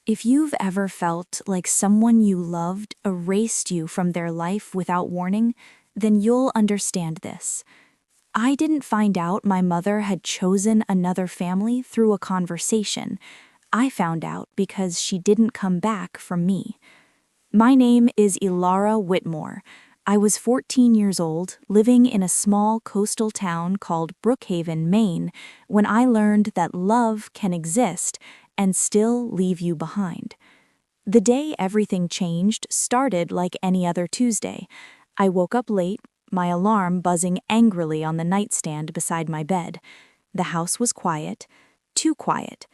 If you've ever felt like someone you loved erased you from their life without warning, then you'll understand this. I didn't find out my mother had chosen another family through a conversation. I found out because she didn't come back from me. My name is Ilara Whitmore. I was 14 years old, living in a small coastal town called Brookhaven, Maine, when I learned that love can exist and still leave you behind. The day everything changed started like any other Tuesday. I woke up late, my alarm buzzing angrily on the nightstand beside my bed. The house was quiet, too quiet.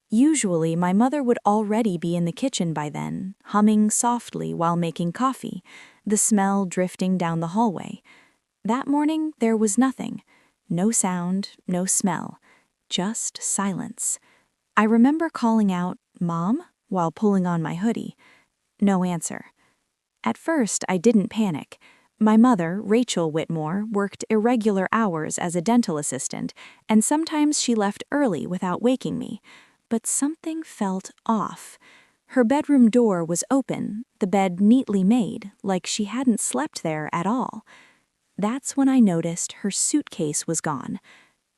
Usually, my mother would already be in the kitchen by then, humming softly while making coffee, the smell drifting down the hallway. That morning, there was nothing. No sound, no smell. Just silence. I remember calling out, "Mom?" while pulling on my hoodie. No answer. At first, I didn't panic. My mother, Rachel Whitmore, worked irregular hours as a dental assistant, and sometimes she left early without waking me. But something felt off. Her bedroom door was open, the bed neatly made, like she hadn't slept there at all. That's when I noticed her suitcase was gone.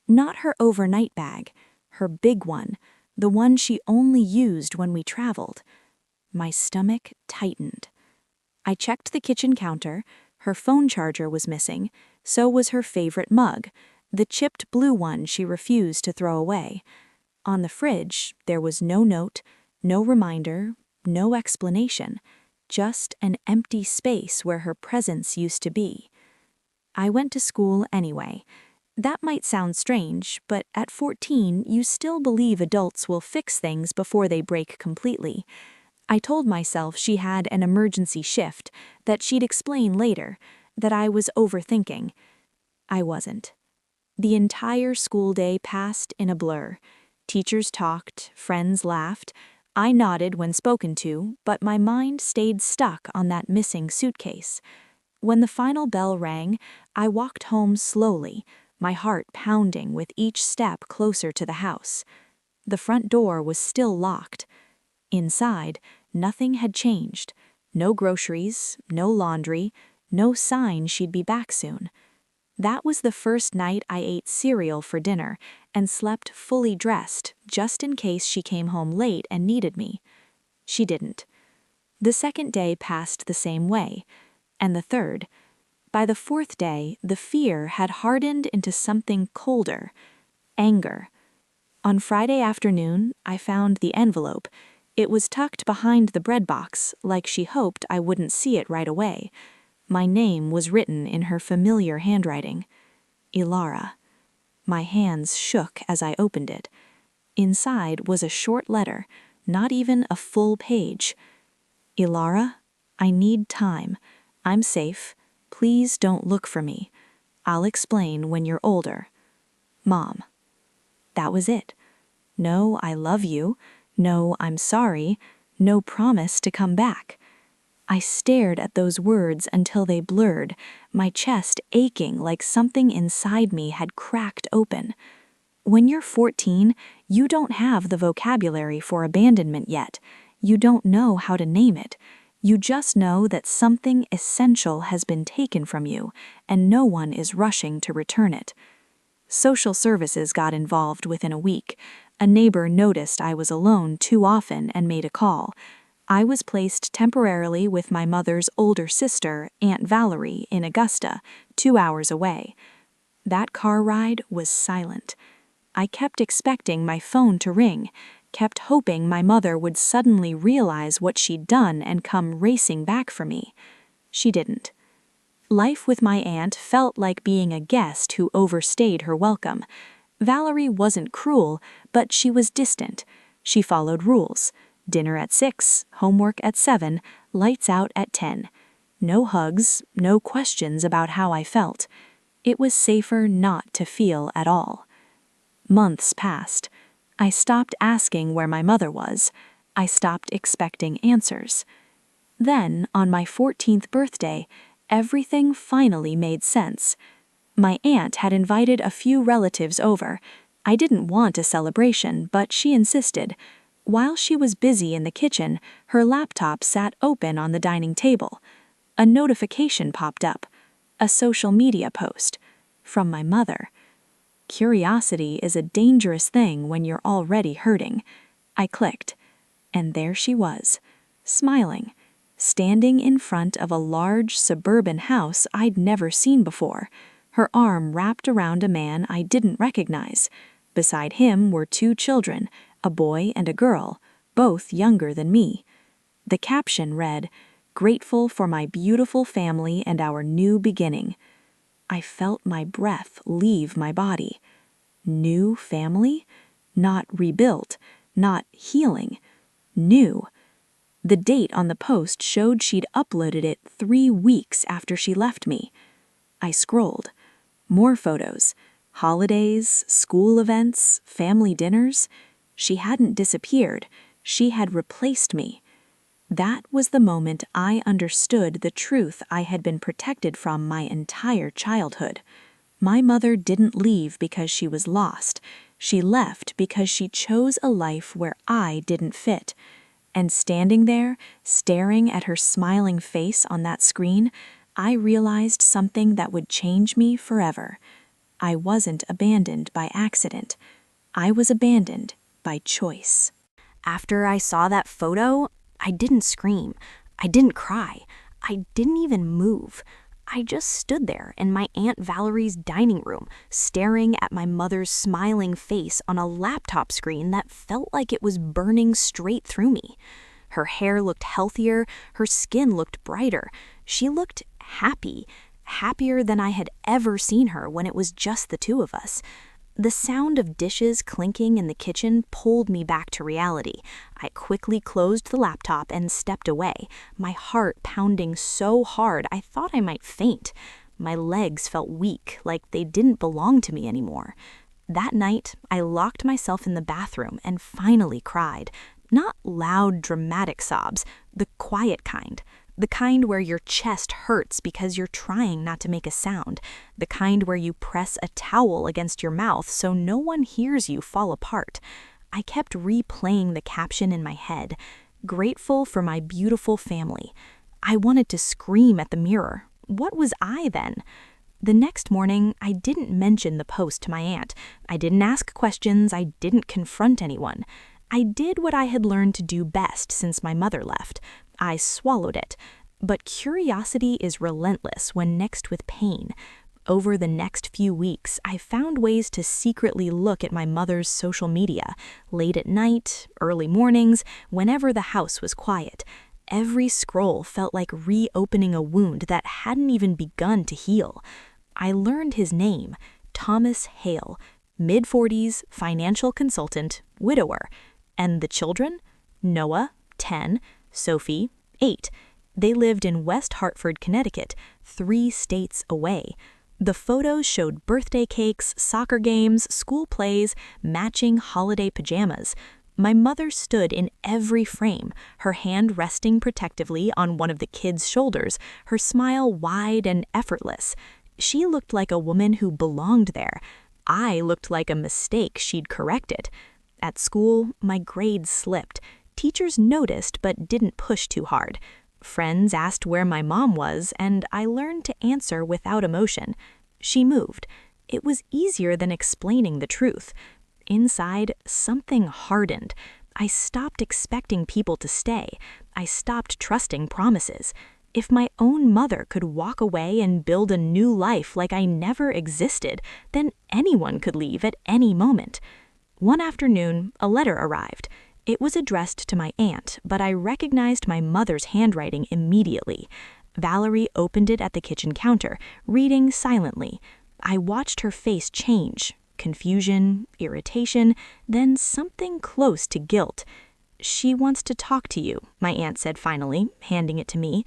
Not her overnight bag, her big one, the one she only used when we traveled. My stomach tightened. I checked the kitchen counter. Her phone charger was missing, so was her favorite mug, the chipped blue one she refused to throw away. On the fridge, there was no note, no reminder, no explanation, just an empty space where her presence used to be. I went to school anyway. That might sound strange, but at 14, you still believe adults will fix things before they break completely. I told myself she had an emergency shift, that she'd explain later, that I was overthinking. I wasn't. The entire school day passed in a blur. Teachers talked, friends laughed. I nodded when spoken to, but my mind stayed stuck on that missing suitcase. When the final bell rang, I walked home slowly, my heart pounding with each step closer to the house. The front door was still locked. Inside, nothing had changed. No groceries, no laundry, no sign she'd be back soon. That was the first night I ate cereal for dinner and slept fully dressed just in case she came home late and needed me. She didn't. The second day passed the same way, and the third. By the fourth day, the fear had hardened into something colder, anger. On Friday afternoon, I found the envelope. It was tucked behind the bread box, like she hoped I wouldn't see it right away. My name was written in her familiar handwriting. Ilara. My hands shook as I opened it. Inside was a short letter, not even a full page. Ilara, I need time. I'm safe. Please don't look for me. I'll explain when you're older. Mom. That was it. No, I love you. No, I'm sorry. No promise to come back. I stared at those words until they blurred, my chest aching like something inside me had cracked open. When you're 14, you don't have the vocabulary for abandonment yet. You don't know how to name it. You just know that something essential has been taken from you, and no one is rushing to return it. Social services got involved within a week. A neighbor noticed I was alone too often and made a call. I was placed temporarily with my mother's older sister, Aunt Valerie, in Augusta, 2 hours away. That car ride was silent. I kept expecting my phone to ring, kept hoping my mother would suddenly realize what she'd done and come racing back for me. She didn't. Life with my aunt felt like being a guest who overstayed her welcome. Valerie wasn't cruel, but she was distant. She followed rules. Dinner at 6, homework at 7, lights out at 10. No hugs, no questions about how I felt. It was safer not to feel at all. Months passed. I stopped asking where my mother was. I stopped expecting answers. Then, on my 14th birthday, everything finally made sense. My aunt had invited a few relatives over. I didn't want a celebration, but she insisted. While she was busy in the kitchen, her laptop sat open on the dining table. A notification popped up, a social media post, from my mother. Curiosity is a dangerous thing when you're already hurting. I clicked, and there she was, smiling, standing in front of a large suburban house I'd never seen before, her arm wrapped around a man I didn't recognize. Beside him were 2 children, a boy and a girl, both younger than me. The caption read, "Grateful for my beautiful family and our new beginning." I felt my breath leave my body. New family? Not rebuilt, not healing. New. The date on the post showed she'd uploaded it 3 weeks after she left me. I scrolled. More photos. Holidays, school events, family dinners. She hadn't disappeared. She had replaced me. That was the moment I understood the truth I had been protected from my entire childhood. My mother didn't leave because she was lost. She left because she chose a life where I didn't fit. And standing there, staring at her smiling face on that screen, I realized something that would change me forever. I wasn't abandoned by accident. I was abandoned by choice. After I saw that photo, I didn't scream. I didn't cry. I didn't even move. I just stood there in my Aunt Valerie's dining room, staring at my mother's smiling face on a laptop screen that felt like it was burning straight through me. Her hair looked healthier, her skin looked brighter. She looked happy, happier than I had ever seen her when it was just the 2 of us. The sound of dishes clinking in the kitchen pulled me back to reality. I quickly closed the laptop and stepped away, my heart pounding so hard I thought I might faint. My legs felt weak, like they didn't belong to me anymore. That night, I locked myself in the bathroom and finally cried. Not loud, dramatic sobs, the quiet kind. The kind where your chest hurts because you're trying not to make a sound. The kind where you press a towel against your mouth so no one hears you fall apart. I kept replaying the caption in my head, "Grateful for my beautiful family." I wanted to scream at the mirror. What was I then? The next morning, I didn't mention the post to my aunt. I didn't ask questions. I didn't confront anyone. I did what I had learned to do best since my mother left. I swallowed it. But curiosity is relentless when mixed with pain. Over the next few weeks, I found ways to secretly look at my mother's social media, late at night, early mornings, whenever the house was quiet. Every scroll felt like reopening a wound that hadn't even begun to heal. I learned his name, Thomas Hale, mid-40s, financial consultant, widower. And the children? Noah, 10, Sophie, 8. They lived in West Hartford, Connecticut, 3 states away. The photos showed birthday cakes, soccer games, school plays, matching holiday pajamas. My mother stood in every frame, her hand resting protectively on one of the kids' shoulders, her smile wide and effortless. She looked like a woman who belonged there. I looked like a mistake she'd corrected. At school, my grades slipped. Teachers noticed but didn't push too hard. Friends asked where my mom was, and I learned to answer without emotion. She moved. It was easier than explaining the truth. Inside, something hardened. I stopped expecting people to stay. I stopped trusting promises. If my own mother could walk away and build a new life like I never existed, then anyone could leave at any moment. One afternoon, a letter arrived. It was addressed to my aunt, but I recognized my mother's handwriting immediately. Valerie opened it at the kitchen counter, reading silently. I watched her face change. Confusion, irritation, then something close to guilt. "She wants to talk to you," my aunt said finally, handing it to me.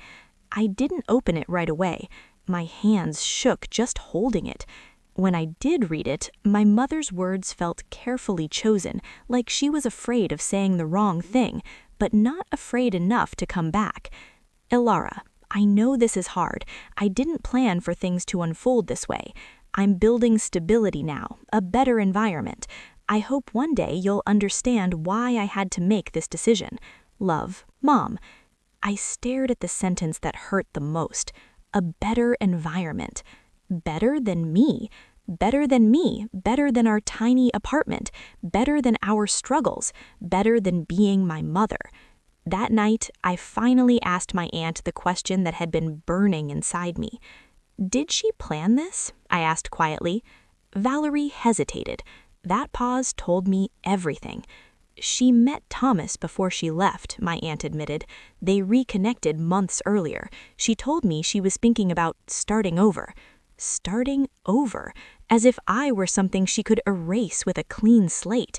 I didn't open it right away. My hands shook just holding it. When I did read it, my mother's words felt carefully chosen, like she was afraid of saying the wrong thing, but not afraid enough to come back. "Ilara, I know this is hard. I didn't plan for things to unfold this way. I'm building stability now, a better environment. I hope one day you'll understand why I had to make this decision. Love, Mom." I stared at the sentence that hurt the most. A better environment. Better than me. Better than me. Better than our tiny apartment. Better than our struggles. Better than being my mother. That night, I finally asked my aunt the question that had been burning inside me. "Did she plan this?" I asked quietly. Valerie hesitated. That pause told me everything. "She met Thomas before she left," my aunt admitted. "They reconnected months earlier. She told me she was thinking about starting over." Starting over, as if I were something she could erase with a clean slate.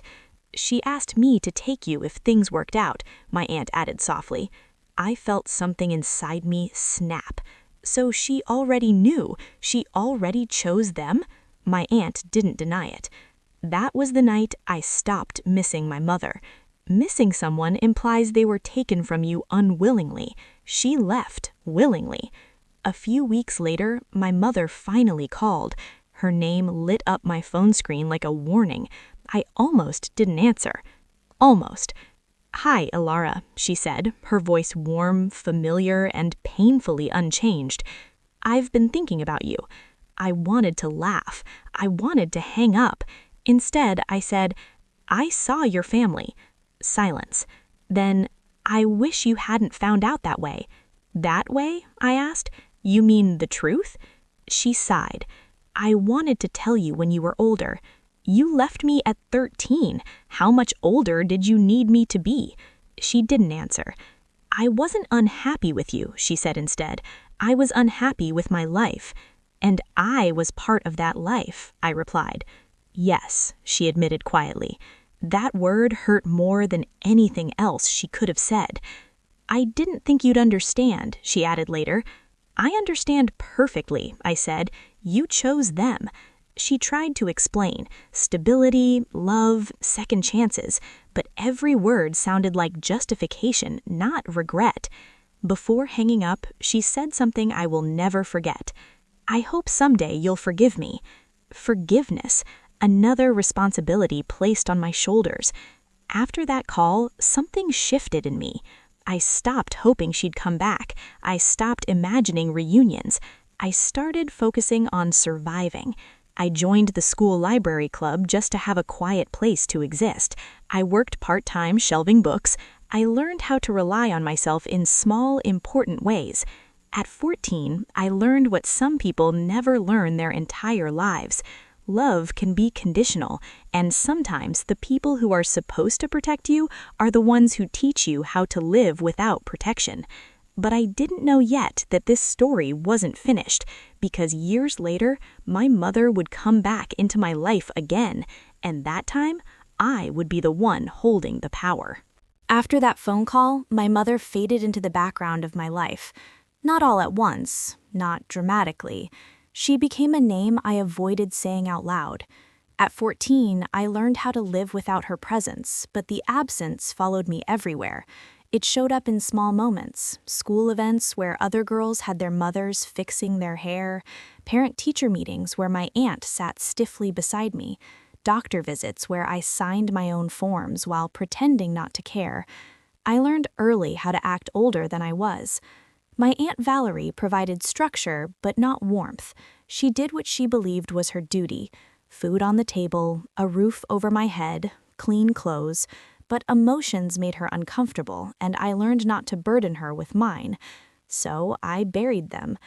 "She asked me to take you if things worked out," my aunt added softly. I felt something inside me snap. So she already knew, she already chose them? My aunt didn't deny it. That was the night I stopped missing my mother. Missing someone implies they were taken from you unwillingly. She left willingly. A few weeks later, my mother finally called. Her name lit up my phone screen like a warning. I almost didn't answer. Almost. "Hi, Ilara," she said, her voice warm, familiar, and painfully unchanged. "I've been thinking about you." I wanted to laugh. I wanted to hang up. Instead, I said, "I saw your family." Silence. Then, "I wish you hadn't found out that way." "That way?" I asked. "You mean the truth?" She sighed. "I wanted to tell you when you were older. You left me at 13. How much older did you need me to be?" She didn't answer. "I wasn't unhappy with you," she said instead. "I was unhappy with my life." "And I was part of that life," I replied. "Yes," she admitted quietly. That word hurt more than anything else she could have said. "I didn't think you'd understand," she added later. "I understand perfectly," I said. "You chose them." She tried to explain stability, love, second chances, but every word sounded like justification, not regret. Before hanging up, she said something I will never forget. "I hope someday you'll forgive me." Forgiveness, another responsibility placed on my shoulders. After that call, something shifted in me. I stopped hoping she'd come back. I stopped imagining reunions. I started focusing on surviving. I joined the school library club just to have a quiet place to exist. I worked part-time shelving books. I learned how to rely on myself in small, important ways. At 14, I learned what some people never learn their entire lives. Love can be conditional, and sometimes the people who are supposed to protect you are the ones who teach you how to live without protection. But I didn't know yet that this story wasn't finished, because years later, my mother would come back into my life again, and that time, I would be the one holding the power. After that phone call, my mother faded into the background of my life. Not all at once, not dramatically. She became a name I avoided saying out loud. At 14, I learned how to live without her presence, but the absence followed me everywhere. It showed up in small moments, school events where other girls had their mothers fixing their hair, parent-teacher meetings where my aunt sat stiffly beside me, doctor visits where I signed my own forms while pretending not to care. I learned early how to act older than I was. My Aunt Valerie provided structure, but not warmth. She did what she believed was her duty: food on the table, a roof over my head, clean clothes. But emotions made her uncomfortable, and I learned not to burden her with mine. So I buried them.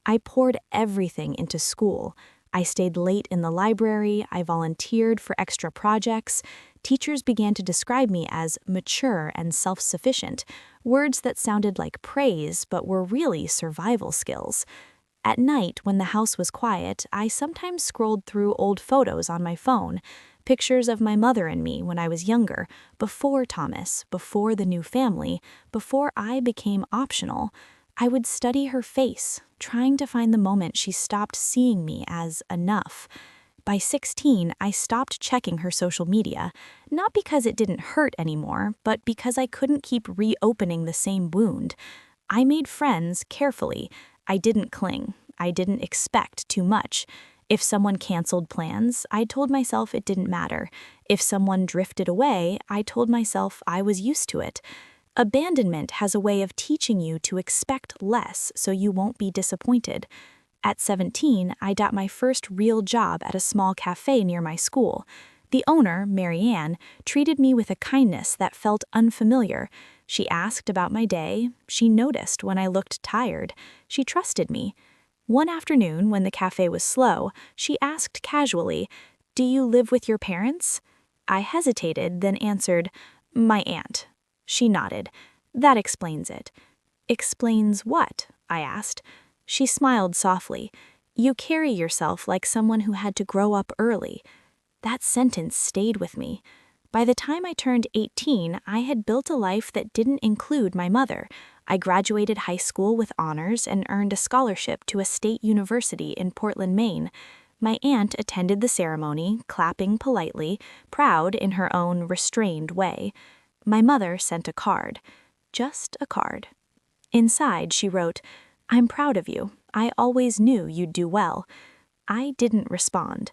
I poured everything into school. I stayed late in the library, I volunteered for extra projects. Teachers began to describe me as mature and self-sufficient, words that sounded like praise but were really survival skills. At night, when the house was quiet, I sometimes scrolled through old photos on my phone, pictures of my mother and me when I was younger, before Thomas, before the new family, before I became optional. I would study her face, trying to find the moment she stopped seeing me as enough. By 16, I stopped checking her social media, not because it didn't hurt anymore, but because I couldn't keep reopening the same wound. I made friends carefully. I didn't cling. I didn't expect too much. If someone canceled plans, I told myself it didn't matter. If someone drifted away, I told myself I was used to it. Abandonment has a way of teaching you to expect less so you won't be disappointed. At 17, I got my first real job at a small cafe near my school. The owner, Mary Ann, treated me with a kindness that felt unfamiliar. She asked about my day. She noticed when I looked tired. She trusted me. One afternoon, when the cafe was slow, she asked casually, "Do you live with your parents?" I hesitated, then answered, "My aunt." She nodded. "That explains it." "Explains what?" I asked. She smiled softly. "You carry yourself like someone who had to grow up early." That sentence stayed with me. By the time I turned 18, I had built a life that didn't include my mother. I graduated high school with honors and earned a scholarship to a state university in Portland, Maine. My aunt attended the ceremony, clapping politely, proud in her own restrained way. My mother sent a card. Just a card. Inside, she wrote, "I'm proud of you. I always knew you'd do well." I didn't respond.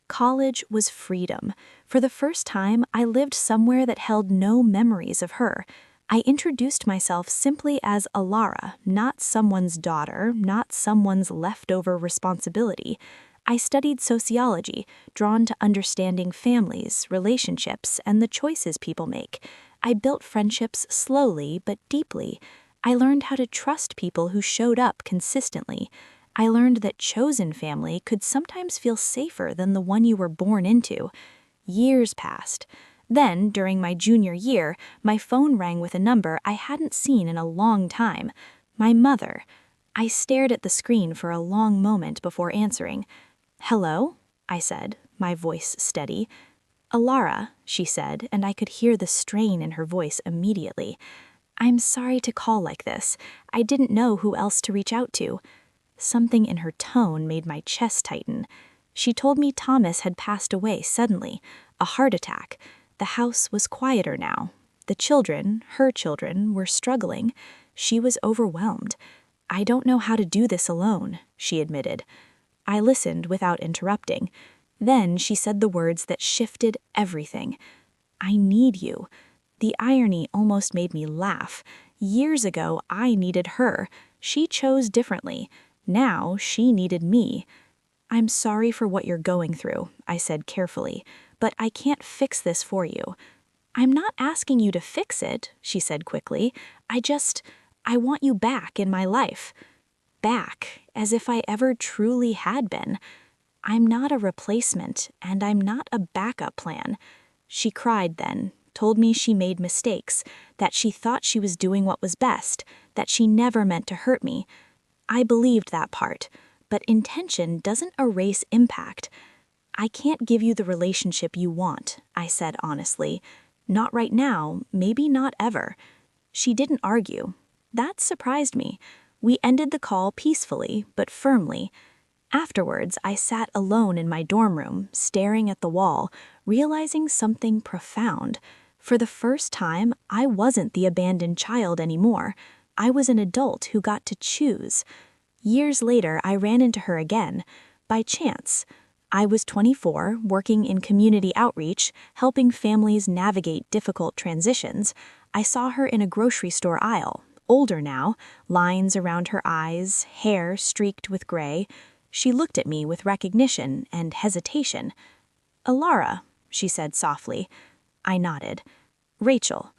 College was freedom. For the first time, I lived somewhere that held no memories of her. I introduced myself simply as Alara, not someone's daughter, not someone's leftover responsibility. I studied sociology, drawn to understanding families, relationships, and the choices people make. I built friendships slowly but deeply. I learned how to trust people who showed up consistently. I learned that chosen family could sometimes feel safer than the one you were born into. Years passed. Then, during my junior year, my phone rang with a number I hadn't seen in a long time. My mother. I stared at the screen for a long moment before answering. "Hello?" I said, my voice steady. "Alara," she said, and I could hear the strain in her voice immediately. "I'm sorry to call like this. I didn't know who else to reach out to." Something in her tone made my chest tighten. She told me Thomas had passed away suddenly, a heart attack. The house was quieter now. The children, her children, were struggling. She was overwhelmed. "I don't know how to do this alone," she admitted. I listened without interrupting. Then she said the words that shifted everything. "I need you." The irony almost made me laugh. Years ago, I needed her. She chose differently. Now she needed me. "I'm sorry for what you're going through," I said carefully, "but I can't fix this for you." "I'm not asking you to fix it," she said quickly. I want you back in my life." Back, as if I ever truly had been. "I'm not a replacement, and I'm not a backup plan." She cried then, told me she made mistakes, that she thought she was doing what was best, that she never meant to hurt me. I believed that part, but intention doesn't erase impact. "I can't give you the relationship you want," I said honestly. "Not right now, maybe not ever." She didn't argue. That surprised me. We ended the call peacefully, but firmly. Afterwards, I sat alone in my dorm room, staring at the wall, realizing something profound. For the first time, I wasn't the abandoned child anymore. I was an adult who got to choose. Years later, I ran into her again, by chance. I was 24, working in community outreach, helping families navigate difficult transitions. I saw her in a grocery store aisle, older now, lines around her eyes, hair streaked with gray. She looked at me with recognition and hesitation. "Alara," she said softly. I nodded. "Rachel."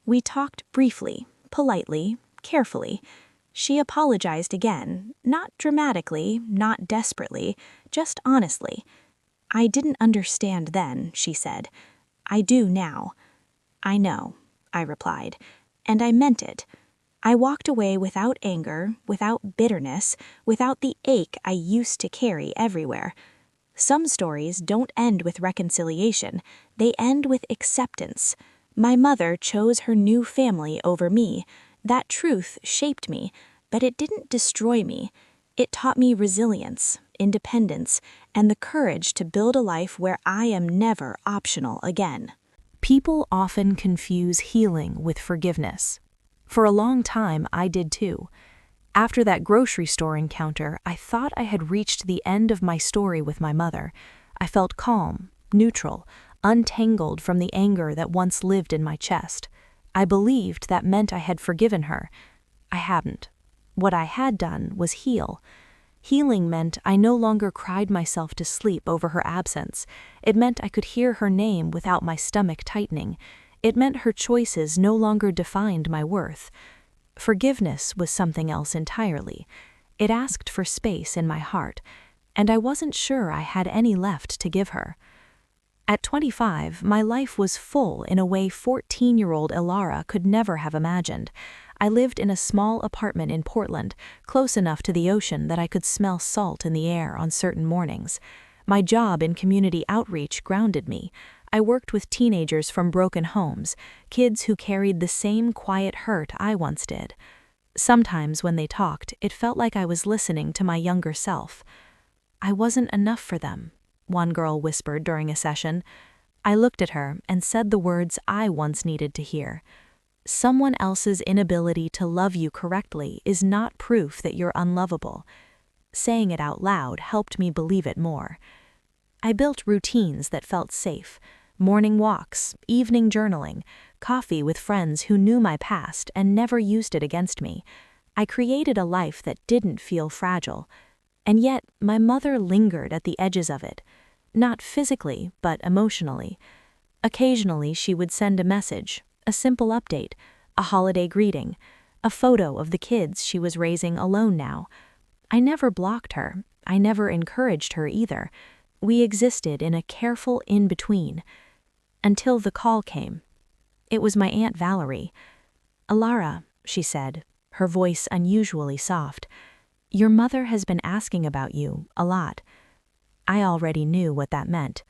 We talked briefly, politely, carefully. She apologized again, not dramatically, not desperately, just honestly. "I didn't understand then," she said. "I do now." "I know," I replied, and I meant it. I walked away without anger, without bitterness, without the ache I used to carry everywhere. Some stories don't end with reconciliation, they end with acceptance. My mother chose her new family over me. That truth shaped me, but it didn't destroy me. It taught me resilience, independence, and the courage to build a life where I am never optional again. People often confuse healing with forgiveness. For a long time, I did too. After that grocery store encounter, I thought I had reached the end of my story with my mother. I felt calm, neutral, untangled from the anger that once lived in my chest. I believed that meant I had forgiven her. I hadn't. What I had done was heal. Healing meant I no longer cried myself to sleep over her absence. It meant I could hear her name without my stomach tightening. It meant her choices no longer defined my worth. Forgiveness was something else entirely. It asked for space in my heart, and I wasn't sure I had any left to give her. At 25, my life was full in a way 14-year-old Ilara could never have imagined. I lived in a small apartment in Portland, close enough to the ocean that I could smell salt in the air on certain mornings. My job in community outreach grounded me. I worked with teenagers from broken homes, kids who carried the same quiet hurt I once did. Sometimes when they talked, it felt like I was listening to my younger self. "I wasn't enough for them," one girl whispered during a session. I looked at her and said the words I once needed to hear. Someone else's inability to love you correctly is not proof that you're unlovable. Saying it out loud helped me believe it more. I built routines that felt safe: morning walks, evening journaling, coffee with friends who knew my past and never used it against me. I created a life that didn't feel fragile. And yet, my mother lingered at the edges of it. Not physically, but emotionally. Occasionally, she would send a message, a simple update, a holiday greeting, a photo of the kids she was raising alone now. I never blocked her. I never encouraged her either. We existed in a careful in-between. Until the call came. It was my Aunt Valerie. "Ilara," she said, her voice unusually soft, "your mother has been asking about you a lot." I already knew what that meant.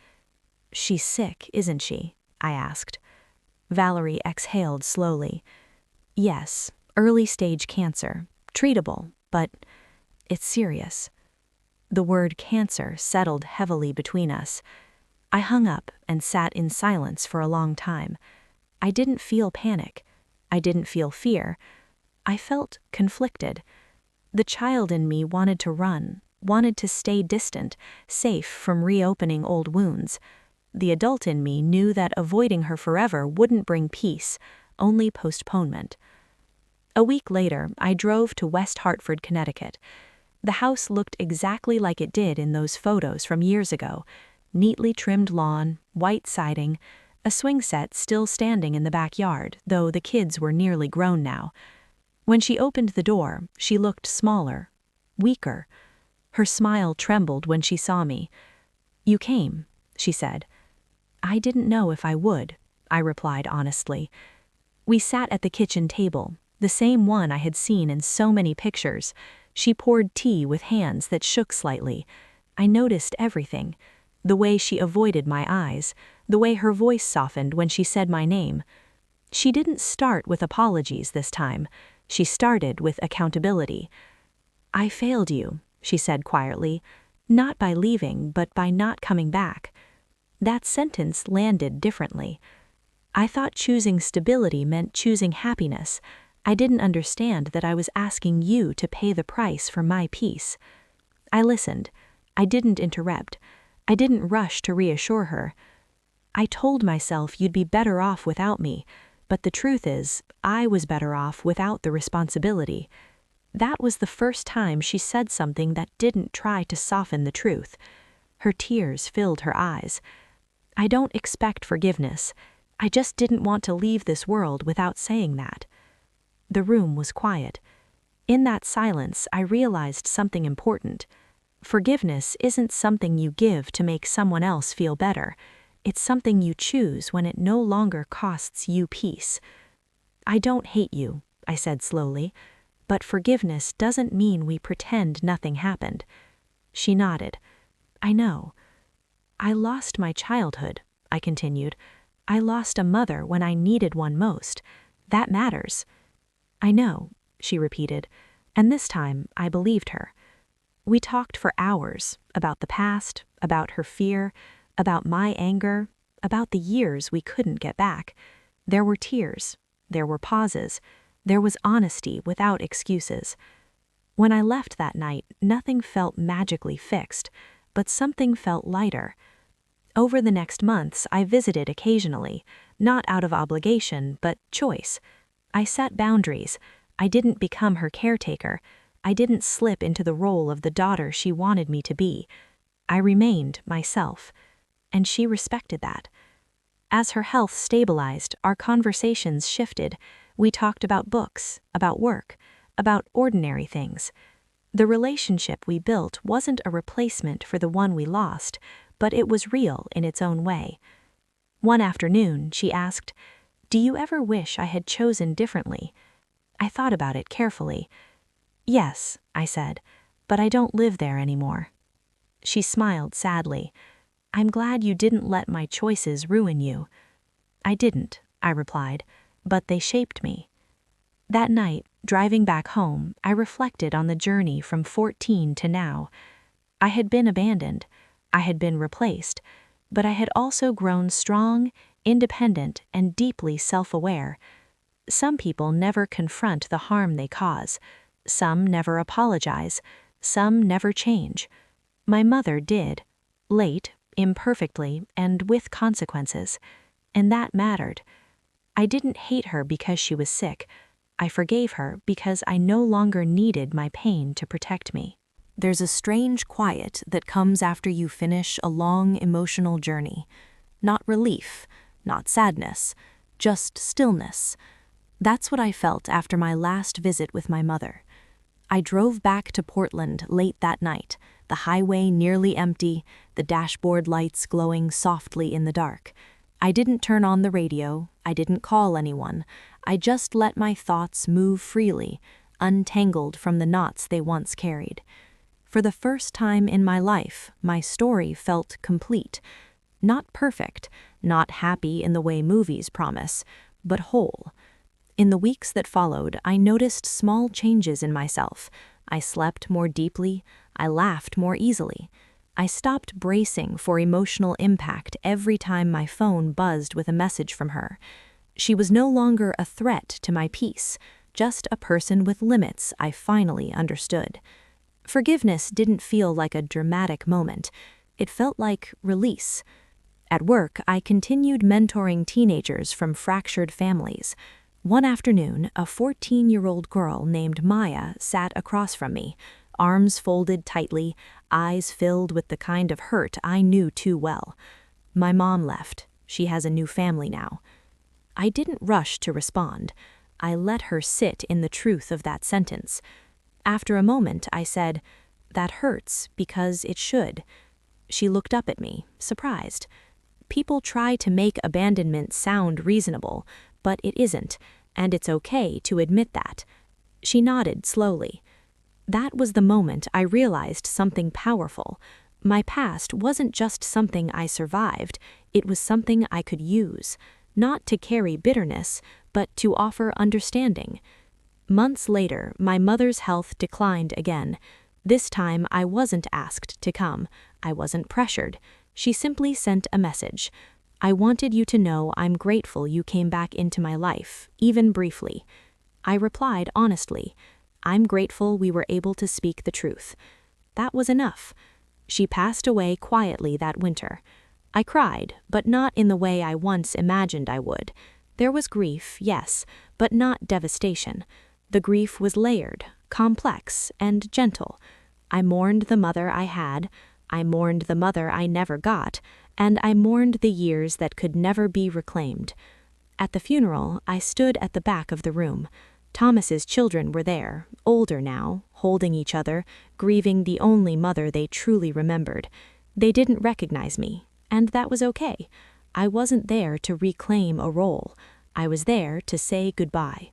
"She's sick, isn't she?" I asked. Valerie exhaled slowly. "Yes, early-stage cancer. Treatable, but it's serious." The word cancer settled heavily between us. I hung up and sat in silence for a long time. I didn't feel panic. I didn't feel fear. I felt conflicted. The child in me wanted to run, wanted to stay distant, safe from reopening old wounds. The adult in me knew that avoiding her forever wouldn't bring peace, only postponement. A week later, I drove to West Hartford, Connecticut. The house looked exactly like it did in those photos from years ago. Neatly trimmed lawn, white siding, a swing set still standing in the backyard, though the kids were nearly grown now. When she opened the door, she looked smaller, weaker. Her smile trembled when she saw me. "You came," she said. "I didn't know if I would," I replied honestly. We sat at the kitchen table, the same one I had seen in so many pictures. She poured tea with hands that shook slightly. I noticed everything. The way she avoided my eyes, the way her voice softened when she said my name. She didn't start with apologies this time. She started with accountability. "I failed you," she said quietly, "not by leaving, but by not coming back." That sentence landed differently. I thought choosing stability meant choosing happiness. I didn't understand that I was asking you to pay the price for my peace. I listened. I didn't interrupt. I didn't rush to reassure her. "I told myself you'd be better off without me, but the truth is, I was better off without the responsibility." That was the first time she said something that didn't try to soften the truth. Her tears filled her eyes. "I don't expect forgiveness. I just didn't want to leave this world without saying that." The room was quiet. In that silence, I realized something important. Forgiveness isn't something you give to make someone else feel better. It's something you choose when it no longer costs you peace. "I don't hate you," I said slowly, "but forgiveness doesn't mean we pretend nothing happened." She nodded. "I know." "I lost my childhood," I continued. "I lost a mother when I needed one most. That matters." "I know," she repeated, and this time I believed her. We talked for hours about the past, about her fear, about my anger, about the years we couldn't get back. There were tears. There were pauses. There was honesty without excuses. When I left that night, nothing felt magically fixed, but something felt lighter. Over the next months, I visited occasionally, not out of obligation, but choice. I set boundaries. I didn't become her caretaker. I didn't slip into the role of the daughter she wanted me to be. I remained myself, and she respected that. As her health stabilized, our conversations shifted. We talked about books, about work, about ordinary things. The relationship we built wasn't a replacement for the one we lost, but it was real in its own way. One afternoon, she asked, "Do you ever wish I had chosen differently?" I thought about it carefully. "Yes," I said, "but I don't live there anymore." She smiled sadly. "I'm glad you didn't let my choices ruin you." "I didn't," I replied, "but they shaped me." That night, driving back home, I reflected on the journey from 14 to now. I had been abandoned. I had been replaced, but I had also grown strong, independent, and deeply self-aware. Some people never confront the harm they cause. Some never apologize. Some never change. My mother did. Late, imperfectly, and with consequences. And that mattered. I didn't hate her because she was sick. I forgave her because I no longer needed my pain to protect me. There's a strange quiet that comes after you finish a long emotional journey. Not relief, not sadness, just stillness. That's what I felt after my last visit with my mother. I drove back to Portland late that night, the highway nearly empty, the dashboard lights glowing softly in the dark. I didn't turn on the radio, I didn't call anyone, I just let my thoughts move freely, untangled from the knots they once carried. For the first time in my life, my story felt complete. Not perfect, not happy in the way movies promise, but whole. In the weeks that followed, I noticed small changes in myself. I slept more deeply, I laughed more easily. I stopped bracing for emotional impact every time my phone buzzed with a message from her. She was no longer a threat to my peace, just a person with limits I finally understood. Forgiveness didn't feel like a dramatic moment. It felt like release. At work, I continued mentoring teenagers from fractured families. One afternoon, a 14-year-old girl named Maya sat across from me, arms folded tightly, eyes filled with the kind of hurt I knew too well. My mom left. She has a new family now. I didn't rush to respond. I let her sit in the truth of that sentence. After a moment, I said, "That hurts because it should." She looked up at me, surprised. People try to make abandonment sound reasonable, but it isn't, and it's okay to admit that. She nodded slowly. That was the moment I realized something powerful. My past wasn't just something I survived, it was something I could use, not to carry bitterness, but to offer understanding. Months later, my mother's health declined again. This time, I wasn't asked to come. I wasn't pressured. She simply sent a message. "I wanted you to know I'm grateful you came back into my life, even briefly." I replied honestly, "I'm grateful we were able to speak the truth." That was enough. She passed away quietly that winter. I cried, but not in the way I once imagined I would. There was grief, yes, but not devastation. The grief was layered, complex, and gentle. I mourned the mother I had, I mourned the mother I never got, and I mourned the years that could never be reclaimed. At the funeral, I stood at the back of the room. Thomas's children were there, older now, holding each other, grieving the only mother they truly remembered. They didn't recognize me, and that was okay. I wasn't there to reclaim a role. I was there to say goodbye.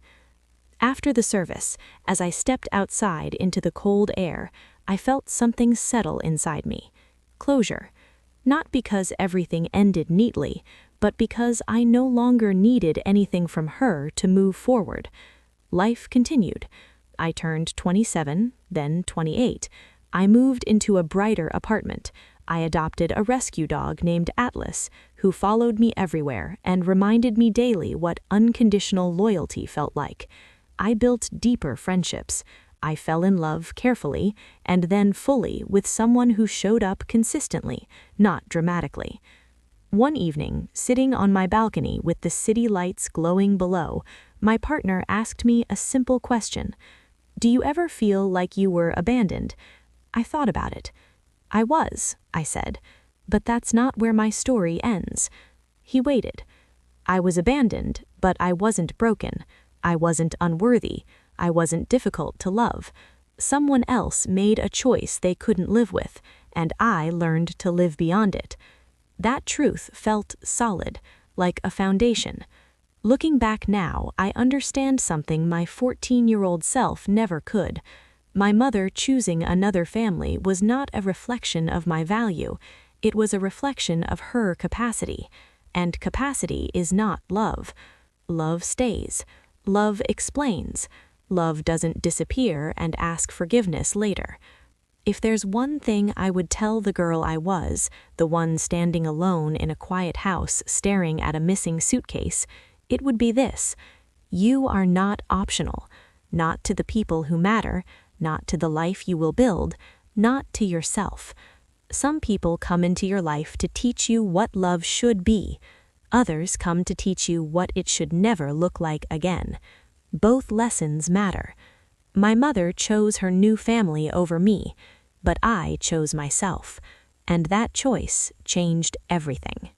After the service, as I stepped outside into the cold air, I felt something settle inside me. Closure. Not because everything ended neatly, but because I no longer needed anything from her to move forward. Life continued. I turned 27, then 28. I moved into a brighter apartment. I adopted a rescue dog named Atlas, who followed me everywhere and reminded me daily what unconditional loyalty felt like. I built deeper friendships. I fell in love carefully and then fully with someone who showed up consistently, not dramatically. One evening, sitting on my balcony with the city lights glowing below, my partner asked me a simple question. "Do you ever feel like you were abandoned?" I thought about it. "I was," I said, "but that's not where my story ends." He waited. "I was abandoned, but I wasn't broken. I wasn't unworthy. I wasn't difficult to love. Someone else made a choice they couldn't live with, and I learned to live beyond it." That truth felt solid, like a foundation. Looking back now, I understand something my 14-year-old self never could. My mother choosing another family was not a reflection of my value. It was a reflection of her capacity. And capacity is not love. Love stays. Love explains. Love doesn't disappear and ask forgiveness later. If there's one thing I would tell the girl I was, the one standing alone in a quiet house staring at a missing suitcase, it would be this: you are not optional, not to the people who matter, not to the life you will build, not to yourself. Some people come into your life to teach you what love should be. Others come to teach you what it should never look like again. Both lessons matter. My mother chose her new family over me, but I chose myself, and that choice changed everything.